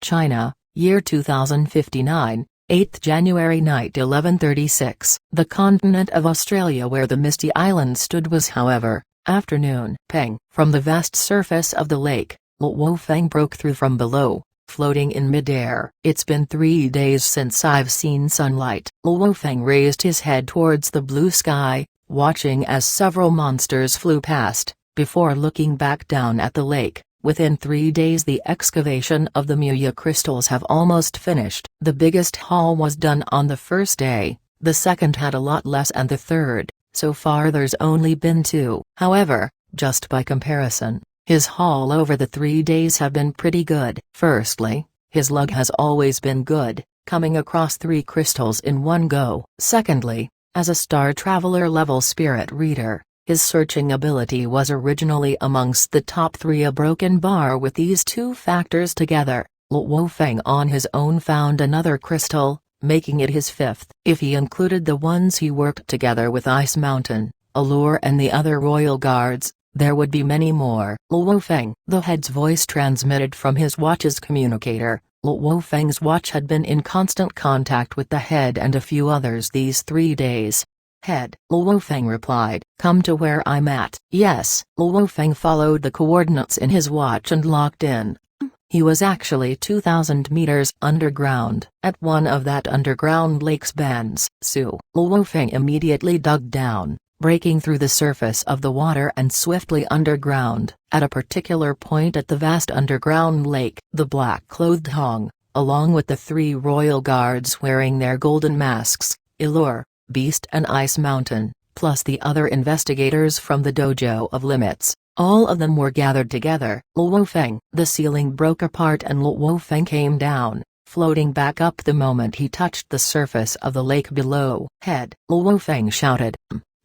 China, year 2059, 8th January night 11:36. The continent of Australia where the misty island stood was however, afternoon. Peng. From the vast surface of the lake, Luo Feng broke through from below, floating in midair. It's been 3 days since I've seen sunlight. Luo Feng raised his head towards the blue sky, watching as several monsters flew past, before looking back down at the lake. Within 3 days the excavation of the Muya crystals have almost finished. The biggest haul was done on the first day, the second had a lot less and the third, so far there's only been 2. However, just by comparison, his haul over the 3 days have been pretty good. Firstly, his luck has always been good, coming across 3 crystals in one go. Secondly, as a star traveler level spirit reader, his searching ability was originally amongst the top 3. A broken bar. With these 2 factors together, Luo Feng on his own found another crystal, making it his 5th. If he included the ones he worked together with Ice Mountain, Allure and the other royal guards, there would be many more. Luo Feng. The head's voice transmitted from his watch's communicator. Luo Feng's watch had been in constant contact with the head and a few others these 3 days. Head. Luo Feng replied. Come to where I'm at. Yes. Luo Feng followed the coordinates in his watch and locked in. He was actually 2,000 meters underground, at one of that underground lake's bends. Luo Feng immediately dug down, breaking through the surface of the water and swiftly underground. At a particular point at the vast underground lake, the black-clothed Hong, along with the 3 royal guards wearing their golden masks, Allure, Beast and Ice Mountain, plus the other investigators from the Dojo of Limits, all of them were gathered together. Luo Feng. The ceiling broke apart and Luo Feng came down, floating back up the moment he touched the surface of the lake below. Head. Luo Feng shouted.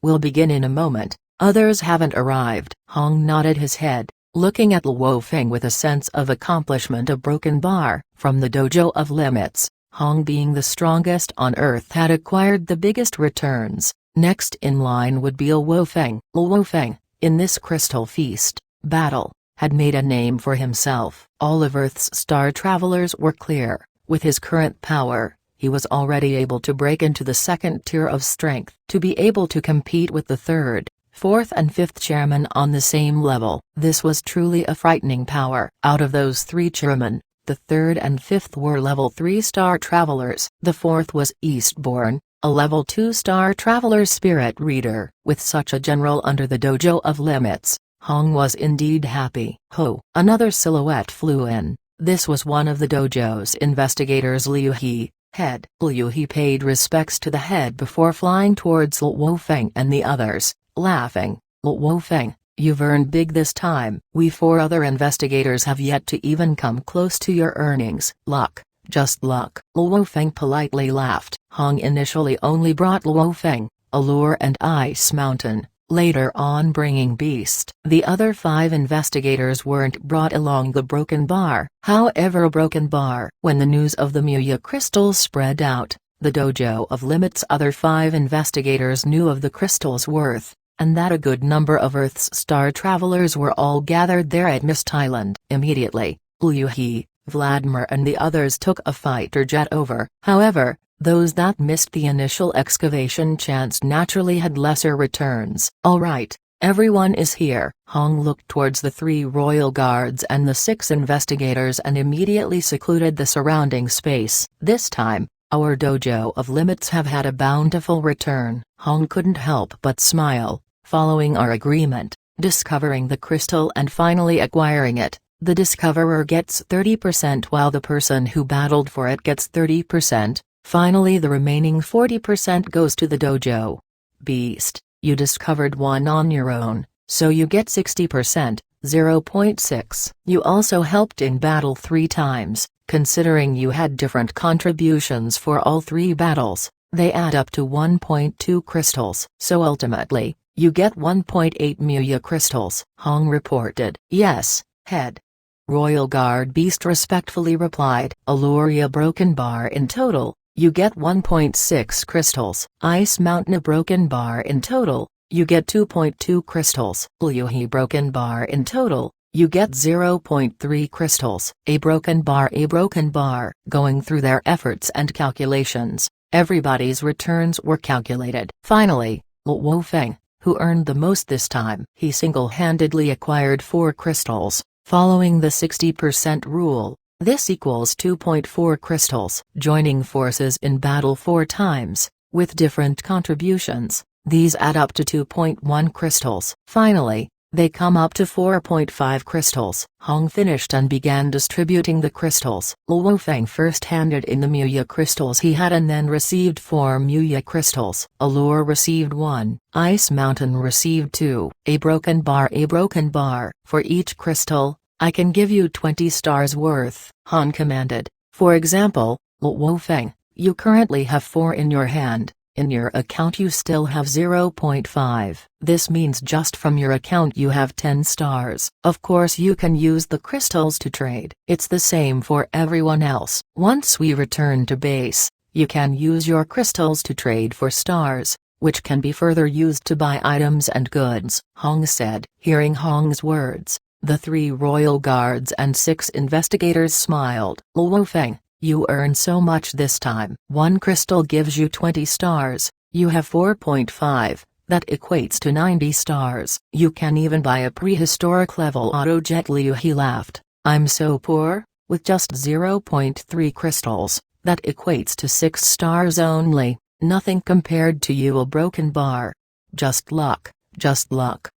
We'll begin in a moment, others haven't arrived. Hong nodded his head, looking at Luo Feng with a sense of accomplishment. A broken bar. From the Dojo of Limits, Hong being the strongest on Earth had acquired the biggest returns. Next in line would be Luo Feng. Luo Feng, in this crystal feast, battle, had made a name for himself. All of Earth's star travelers were clear. With his current power, he was already able to break into the 2nd tier of strength. To be able to compete with the 3rd, 4th and 5th chairmen on the same level. This was truly a frightening power. Out of those 3 chairmen, the 3rd and 5th were level 3 star travelers. The 4th was Eastbourne, a level 2 star traveler spirit reader. With such a general under the Dojo of Limits, Hong was indeed happy. Ho! Another silhouette flew in. This was one of the dojo's investigators, Liu He. Head. Liu He paid respects to the head before flying towards Luo Feng and the others, laughing. Luo Feng, you've earned big this time. We 4 other investigators have yet to even come close to your earnings. Luck, just luck. Luo Feng politely laughed. Hong initially only brought Luo Feng, Allure and Ice Mountain, later on bringing Beast. The other 5 investigators weren't brought along the broken bar. However, a broken bar. When the news of the Muya crystals spread out, the Dojo of Limits' other 5 investigators knew of the crystal's worth, and that a good number of Earth's star travelers were all gathered there at Mist Island. Immediately, Liu He, Vladimir and the others took a fighter jet over. However, those that missed the initial excavation chance naturally had lesser returns. Alright, everyone is here. Hong looked towards the 3 royal guards and the 6 investigators and immediately secluded the surrounding space. This time, our Dojo of Limits have had a bountiful return. Hong couldn't help but smile. Following our agreement, discovering the crystal and finally acquiring it, the discoverer gets 30% while the person who battled for it gets 30%. Finally, the remaining 40% goes to the dojo. Beast, you discovered one on your own, so you get 60%, 0.6. You also helped in battle 3 times, considering you had different contributions for all 3 battles, they add up to 1.2 crystals. So ultimately, you get 1.8 Muya crystals, Hong reported. Yes, head. Royal Guard Beast respectfully replied. Alluria broken bar in total. You get 1.6 crystals. Ice Mountain a broken bar in total, you get 2.2 crystals. Liu He broken bar in total, you get 0.3 crystals. A broken bar. Going through their efforts and calculations, everybody's returns were calculated. Finally, Luo Feng, who earned the most this time. He single-handedly acquired 4 crystals, following the 60% rule. This equals 2.4 crystals. Joining forces in battle 4 times, with different contributions, these add up to 2.1 crystals. Finally, they come up to 4.5 crystals. Hong finished and began distributing the crystals. Luo Feng first handed in the Muya crystals he had and then received 4 Muya crystals. Allure received 1. Ice Mountain received 2. A broken bar. For each crystal, I can give you 20 stars worth, Han commanded. For example, Luo Feng, you currently have 4 in your hand. In your account you still have 0.5. This means just from your account you have 10 stars. Of course you can use the crystals to trade. It's the same for everyone else. Once we return to base, you can use your crystals to trade for stars, which can be further used to buy items and goods, Hong said. Hearing Hong's words, the 3 royal guards and 6 investigators smiled. Luo Feng, you earn so much this time. 1 crystal gives you 20 stars, you have 4.5, that equates to 90 stars. You can even buy a prehistoric level auto jet. Liu He laughed. I'm so poor, with just 0.3 crystals, that equates to 6 stars only, nothing compared to you. A broken bar. Just luck.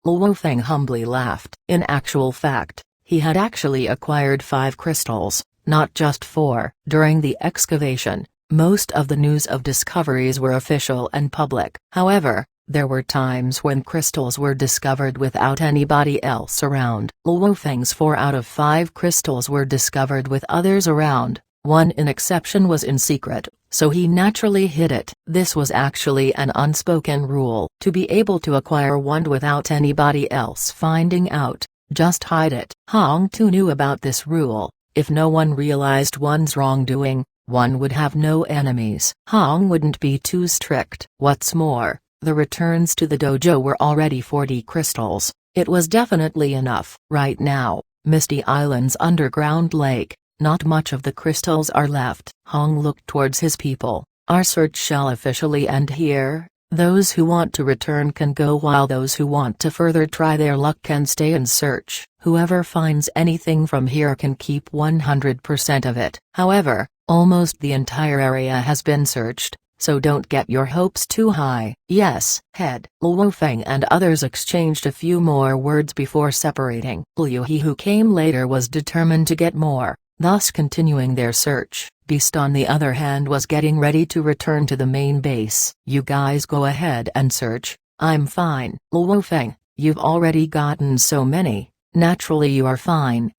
Luo Feng humbly laughed. In actual fact, he had actually acquired 5 crystals. Not just 4. During the excavation, most of the news of discoveries were official and public. However, there were times when crystals were discovered without anybody else around. Luo Feng's 4 out of 5 crystals were discovered with others around. One exception was in secret, so he naturally hid it. This was actually an unspoken rule. To be able to acquire one without anybody else finding out, just hide it. Hong too knew about this rule. If no one realized one's wrongdoing, one would have no enemies. Hong wouldn't be too strict. What's more, the returns to the dojo were already 40 crystals. It was definitely enough. Right now, Misty Island's underground lake, not much of the crystals are left. Hong looked towards his people. Our search shall officially end here. Those who want to return can go while those who want to further try their luck can stay and search. Whoever finds anything from here can keep 100% of it. However, almost the entire area has been searched, so don't get your hopes too high. Yes, head. Luo Feng and others exchanged a few more words before separating. Liu He, who came later, was determined to get more, thus continuing their search. Beast on the other hand was getting ready to return to the main base. You guys go ahead and search, I'm fine. Luo Feng, you've already gotten so many, naturally you are fine.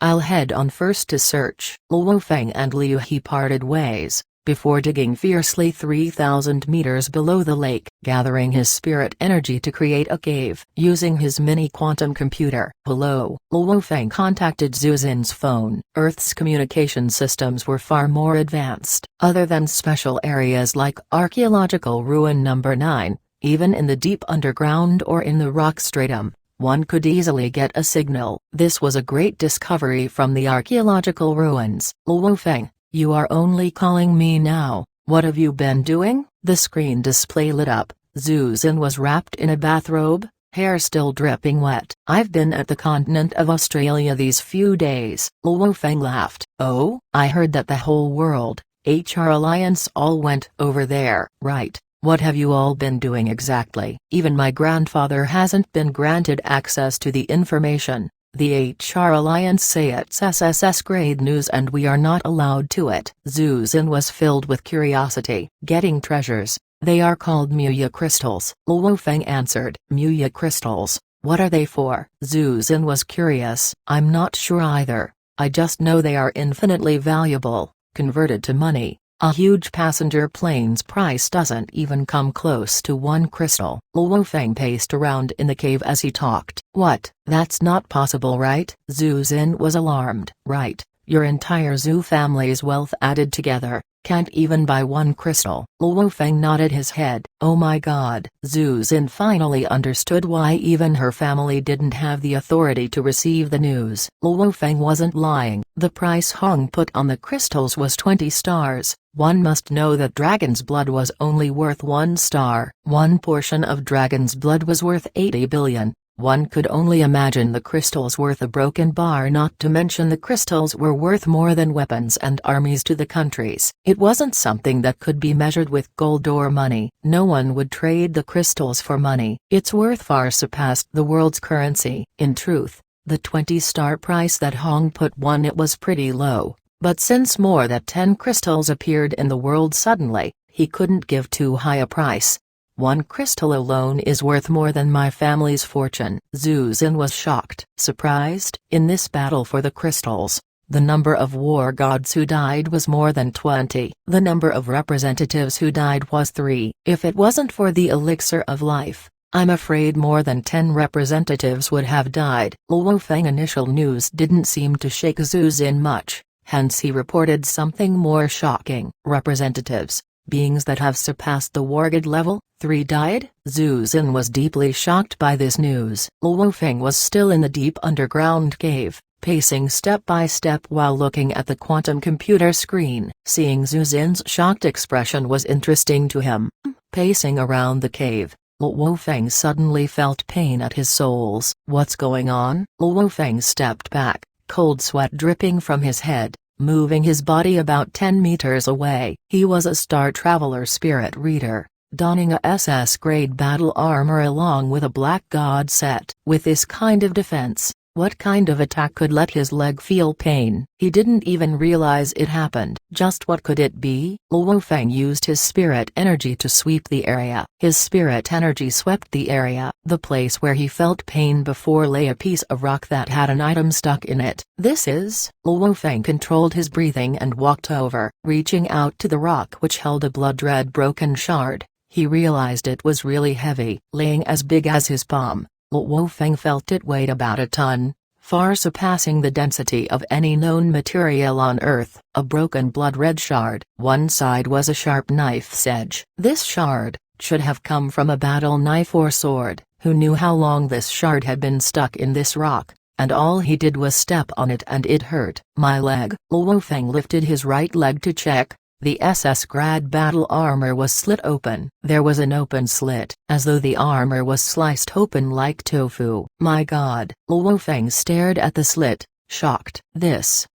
I'll head on first to search. Luo Feng and Liu He parted ways, before digging fiercely 3,000 meters below the lake, gathering his spirit energy to create a cave. Using his mini quantum computer. Hello. Luo Feng contacted Zhu Xin's phone. Earth's communication systems were far more advanced. Other than special areas like Archaeological Ruin Number 9, even in the deep underground or in the rock stratum, one could easily get a signal. This was a great discovery from the archaeological ruins. Luo Feng, you are only calling me now, what have you been doing? The screen display lit up. Zhu Xin was wrapped in a bathrobe, hair still dripping wet. I've been at the continent of Australia these few days. Luo Feng laughed. Oh? I heard that the whole world, HR Alliance all went over there. Right. What have you all been doing exactly? Even my grandfather hasn't been granted access to the information. The HR Alliance say it's SSS grade news and we are not allowed to it. Zhu Xin was filled with curiosity. Getting treasures. They are called Muya crystals. Luo Feng answered. Muya crystals, what are they for? Zhu Xin was curious. I'm not sure either. I just know they are infinitely valuable, converted to money. A huge passenger plane's price doesn't even come close to 1 crystal. Luo Feng paced around in the cave as he talked. What? That's not possible, right? Zhu Xin was alarmed. Right, your entire Zhu family's wealth added together Can't even buy one crystal. Luo Feng nodded his head. Oh my god. Zhu Xin finally understood why even her family didn't have the authority to receive the news. Luo Feng wasn't lying. The price Hong put on the crystals was 20 stars. One must know that dragon's blood was only worth 1 star. One portion of dragon's blood was worth 80 billion. One could only imagine the crystals worth a broken bar, not to mention the crystals were worth more than weapons and armies to the countries. It wasn't something that could be measured with gold or money. No one would trade the crystals for money. Its worth far surpassed the world's currency. In truth, the 20-star price that Hong put won it was pretty low, but since more than 10 crystals appeared in the world suddenly, he couldn't give too high a price. 1 crystal alone is worth more than my family's fortune. Zhu Xin was shocked. Surprised? In this battle for the crystals, the number of war gods who died was more than 20. The number of representatives who died was 3. If it wasn't for the elixir of life, I'm afraid more than 10 representatives would have died. Luo Feng's initial news didn't seem to shake Zhu Xin much, hence he reported something more shocking. Representatives, beings that have surpassed the war god level, 3 died? Zhu Xin was deeply shocked by this news. Luo Feng was still in the deep underground cave, pacing step by step while looking at the quantum computer screen. Seeing Zhu Xin's shocked expression was interesting to him. Pacing around the cave, Luo Feng suddenly felt pain at his soles. What's going on? Luo Feng stepped back, cold sweat dripping from his head, moving his body about 10 meters away. He was a Star Traveler spirit reader, donning a SS-grade battle armor along with a black god set. With this kind of defense, what kind of attack could let his leg feel pain? He didn't even realize it happened. Just what could it be? Luo Feng used his spirit energy to sweep the area. His spirit energy swept the area. The place where he felt pain before lay a piece of rock that had an item stuck in it. This is... Luo Feng controlled his breathing and walked over. Reaching out to the rock which held a blood-red broken shard, he realized it was really heavy. Laying as big as his palm, Luo Feng felt it weighed about a ton, far surpassing the density of any known material on Earth. A broken blood-red shard. One side was a sharp knife's edge. This shard should have come from a battle knife or sword. Who knew how long this shard had been stuck in this rock, and all he did was step on it and it hurt. My leg. Luo Feng lifted his right leg to check. The SS-grade battle armor was slit open. There was an open slit, as though the armor was sliced open like tofu. My god. Luo Feng stared at the slit, shocked. This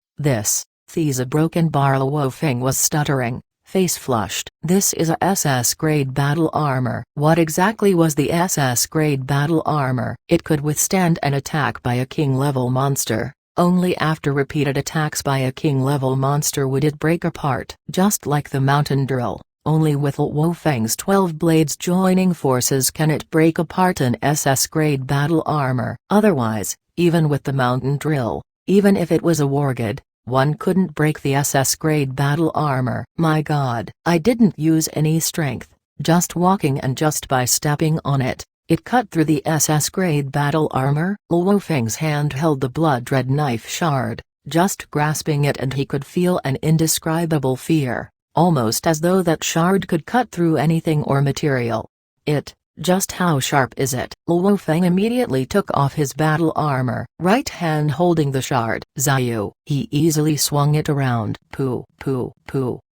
is a broken bar. Luo Feng was stuttering, face flushed. This is a SS-grade battle armor. What exactly was the SS-grade battle armor? It could withstand an attack by a king-level monster. Only after repeated attacks by a king-level monster would it break apart. Just like the mountain drill, only with Luo Feng's 12 blades joining forces can it break apart an SS-grade battle armor. Otherwise, even with the mountain drill, even if it was a war god, one couldn't break the SS-grade battle armor. My god. I didn't use any strength, just walking and just by stepping on it. It cut through the SS-grade battle armor. Luo Feng's hand held the blood-red knife shard, just grasping it and he could feel an indescribable fear, almost as though that shard could cut through anything or material. Just how sharp is it? Luo Feng immediately took off his battle armor, right hand holding the shard. Zayu. He easily swung it around. Poo,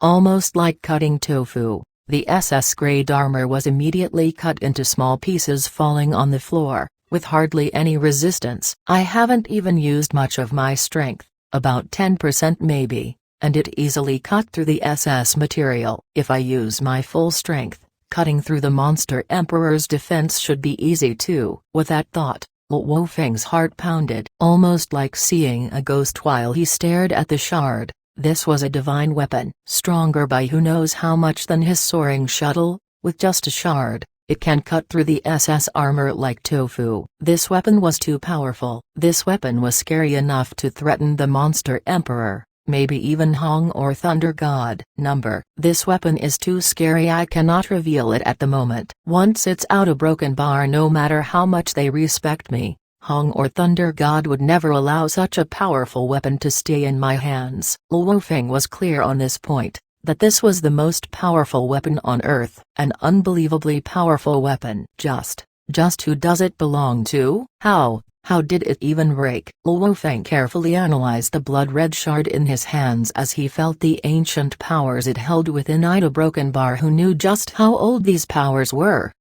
almost like cutting tofu. The SS-grade armor was immediately cut into small pieces falling on the floor, with hardly any resistance. I haven't even used much of my strength, about 10% maybe, and it easily cut through the SS material. If I use my full strength, cutting through the monster emperor's defense should be easy too. With that thought, Luo Feng's heart pounded, almost like seeing a ghost while he stared at the shard. This was a divine weapon, stronger by who knows how much than his soaring shuttle. With just a shard, it can cut through the SS armor like tofu. This weapon was too powerful. This weapon was scary enough to threaten the monster emperor, maybe even Hong or Thunder God. This weapon is too scary. I cannot reveal it at the moment. Once it's out a broken bar, no matter how much they respect me, Hong or Thunder God would never allow such a powerful weapon to stay in my hands. Luo Feng was clear on this point. that this was the most powerful weapon on Earth, an unbelievably powerful weapon. Just who does it belong to? How did it even break? Luo Feng carefully analyzed the blood-red shard in his hands as he felt the ancient powers it held within Ida Broken Bar, who knew just how old these powers were.